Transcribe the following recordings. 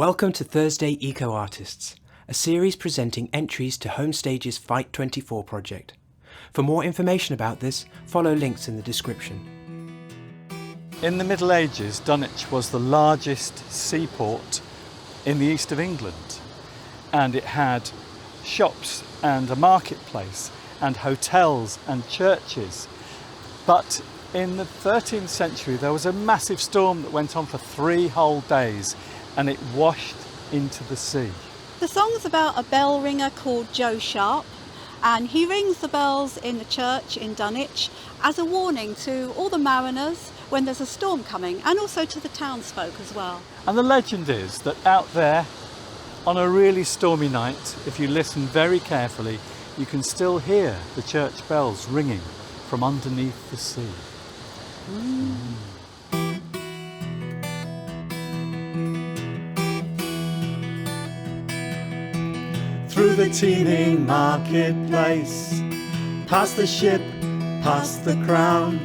Welcome to Thursday Eco Artists, a series presenting entries to Homestage's pFITE 24 project. For more information about this, follow links in the description. In the Middle Ages, Dunwich was the largest seaport in the east of England, and it had shops and a marketplace and hotels and churches. But in the 13th century there was a massive storm that went on for 3 whole days and it washed into the sea. The song's about a bell ringer called Joe Sharp, and he rings the bells in the church in Dunwich as a warning to all the mariners when there's a storm coming, and also to the townsfolk as well. And the legend is that out there on a really stormy night, if you listen very carefully, you can still hear the church bells ringing from underneath the sea. Through the teeming marketplace, past the ship, past the crown,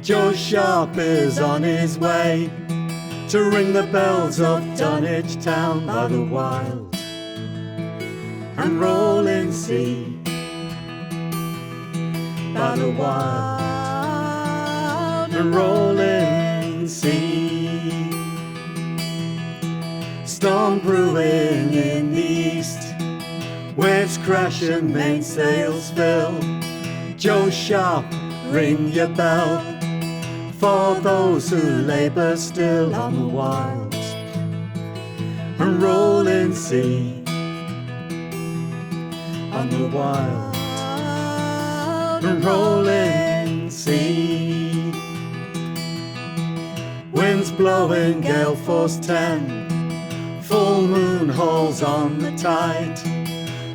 Joe Sharp is on his way to ring the bells of Dunwich town by the wild and rolling sea, by the wild and rolling sea. Storm brewing in the east, waves crash and mainsails fill. Joe Sharp, ring your bell for those who labour still on the wild and rolling sea, on the wild and rolling sea. Winds blowing gale force 10, full moon hauls on the tide,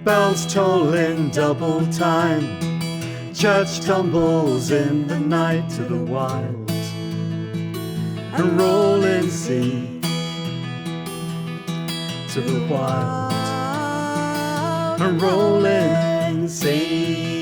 bells tolling double time, church tumbles in the night to the wild and rolling sea, to the wild and rolling sea.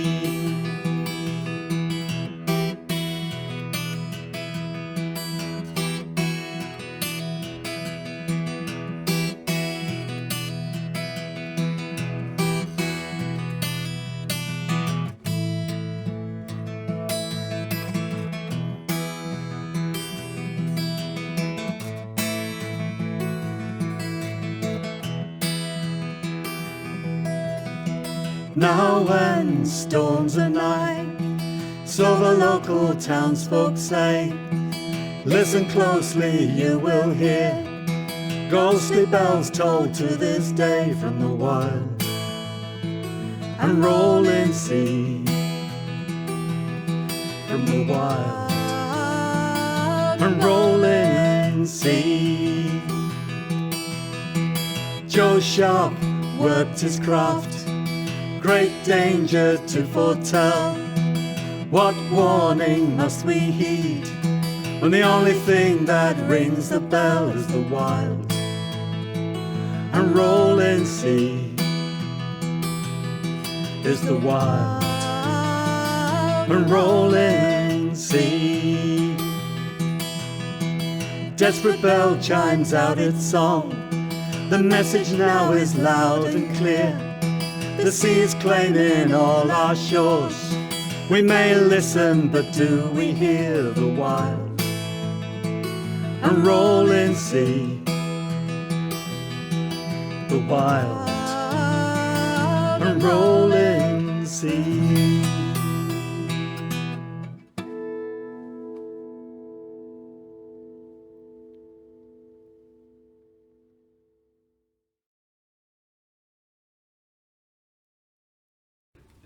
Now when storms are nigh, so the local townsfolk say, listen closely, you will hear ghostly bells tolled to this day from the wild and rolling sea, from the wild and rolling sea. Joe Sharp worked his craft, great danger to foretell. What warning must we heed when the only thing that rings the bell is the wild and rolling sea, is the wild and rolling sea. Desperate bell chimes out its song, the message now is loud and clear. The sea is claiming all our shores. We may listen, but do we hear the wild and rolling sea, the wild and rolling sea.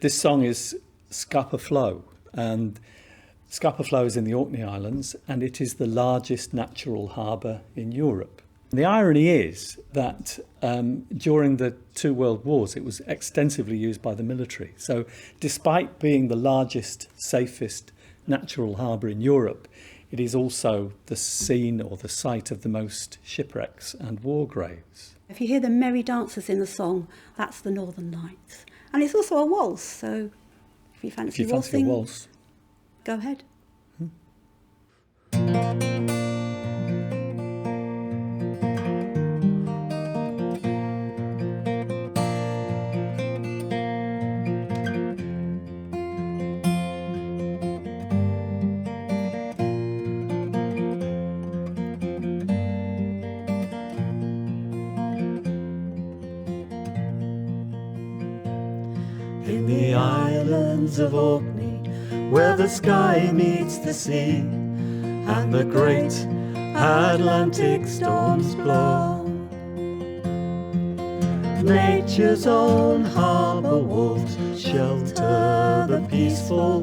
This song is Scapa Flow, and Scapa Flow is in the Orkney Islands, and it is the largest natural harbour in Europe. The irony is that during the 2 world wars it was extensively used by the military. So despite being the largest, safest natural harbour in Europe, it is also the scene or the site of the most shipwrecks and war graves. If you hear the merry dancers in the song, that's the Northern Lights. And it's also a waltz, so if you fancy waltzing, a waltz, go ahead. in the islands of Orkney, where the sky meets the sea, and the great Atlantic storms blow. Nature's own harbour walls shelter the peaceful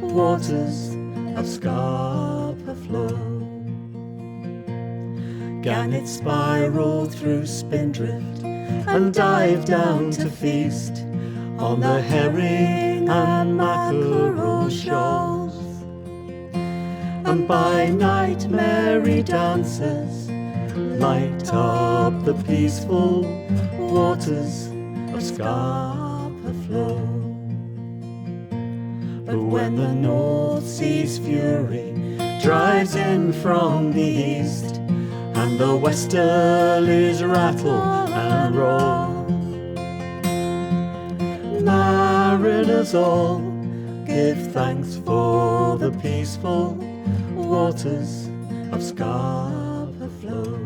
waters of Scapa Flow. Gannet spiraled through Spindrift and dived down to feast on the herring and mackerel shoals. And by night merry dancers light up the peaceful waters of Scapa Flow. But when the North Sea's fury drives in from the east, and the westerlies rattle and roll, mariners all give thanks for the peaceful waters of Scapa Flow.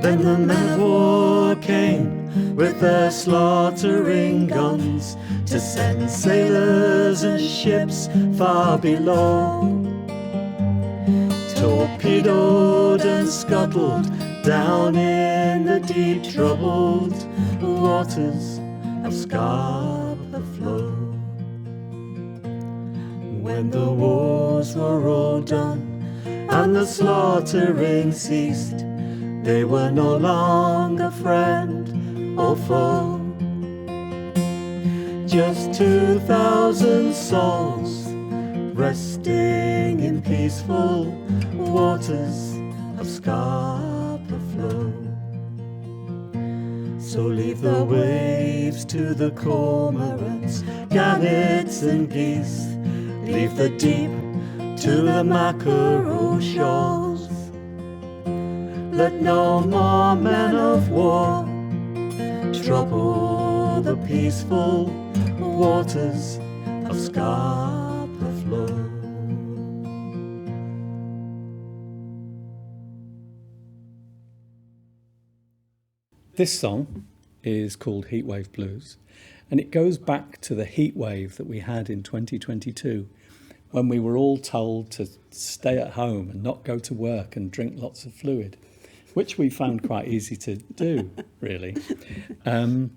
Then the men of war came with their slaughtering guns to send sailors and ships far below. Torpedoed and scuttled down in the deep troubled waters of Scapa Flow. When the wars were all done and the slaughtering ceased, they were no longer friend or foe. Just 2,000 souls resting in peaceful waters of Scapa Flow. So leave the waves to the cormorants, gannets and geese. Leave the deep to the mackerel shoals. Let no more men of war trouble the peaceful waters of Scapa Flow. This song is called Heatwave Blues, and it goes back to the heat wave that we had in 2022, when we were all told to stay at home and not go to work and drink lots of fluid, which we found quite easy to do, really.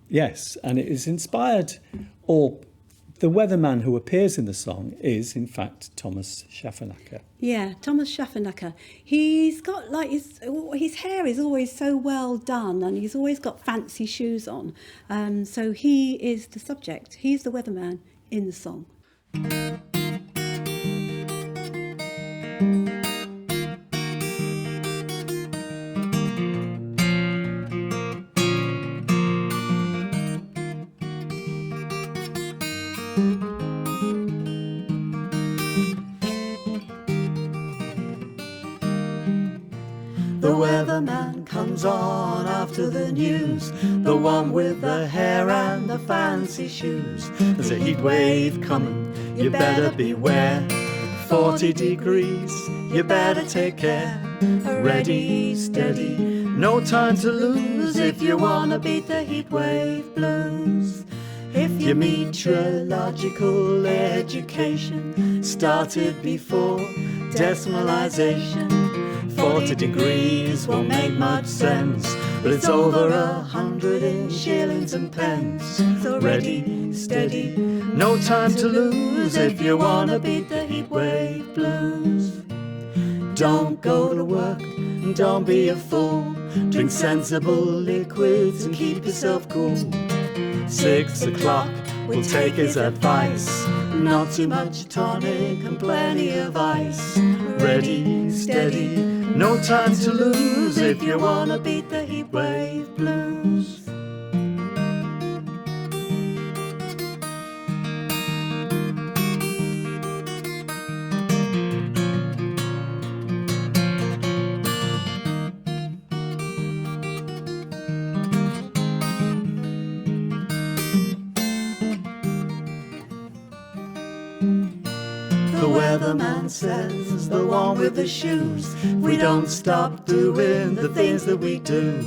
Yes, and it is inspired, or the weatherman who appears in the song is, in fact, Thomas Schaffernacker. Yeah, Thomas Schaffernacker. He's got like his hair is always so well done, and he's always got fancy shoes on. So he is the subject. He's the weatherman in the song. The weatherman comes on after the news, the one with the hair and the fancy shoes. There's a heat wave coming, you better beware. 40 degrees, you better take care. Ready, steady, no time to lose if you wanna beat the heat wave blues. If your meteorological education started before decimalization, 40 degrees won't make much sense, but it's over 100 in shillings and pence. So ready, steady, no time to lose if you wanna beat the heat wave blues. Don't go to work and don't be a fool. Drink sensible liquids and keep yourself cool. 6 o'clock, we'll take his advice. Not too much tonic and plenty of ice. Ready, steady, no time to lose if you wanna beat the heat wave blues. The weatherman says, the one with the shoes, we don't stop doing the things that we do.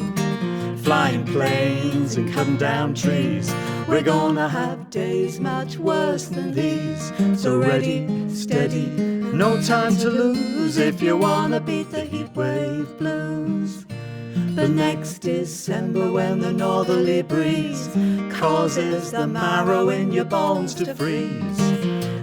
Flying planes and cutting down trees, we're gonna have days much worse than these. So ready, steady, no time to lose if you wanna beat the heatwave blues. But next December, when the northerly breeze causes the marrow in your bones to freeze,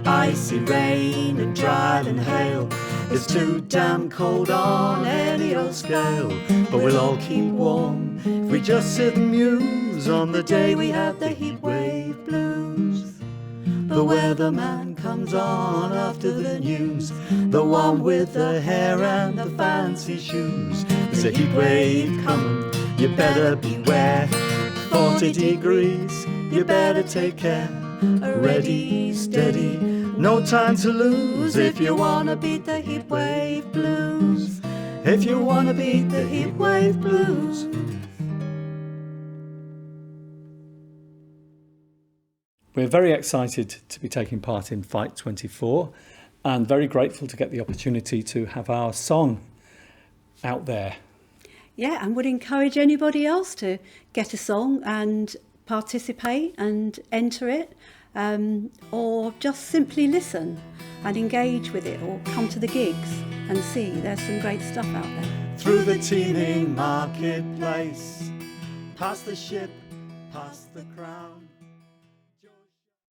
icy rain and driving hail, it's too damn cold on any old scale. But we'll all keep warm if we just sit and muse on the day we had the heatwave blues. The weatherman comes on after the news, the one with the hair and the fancy shoes. There's a heatwave coming, you better beware. 40 degrees, you better take care. Ready, steady, no time to lose if you wanna beat the heatwave blues. If you wanna beat the heatwave blues. We're very excited to be taking part in pFITE 24 and very grateful to get the opportunity to have our song out there. Yeah, and would encourage anybody else to get a song and participate and enter it, or just simply listen and engage with it, or come to the gigs and see there's some great stuff out there. Through the teeming marketplace, past the ship, past the crown.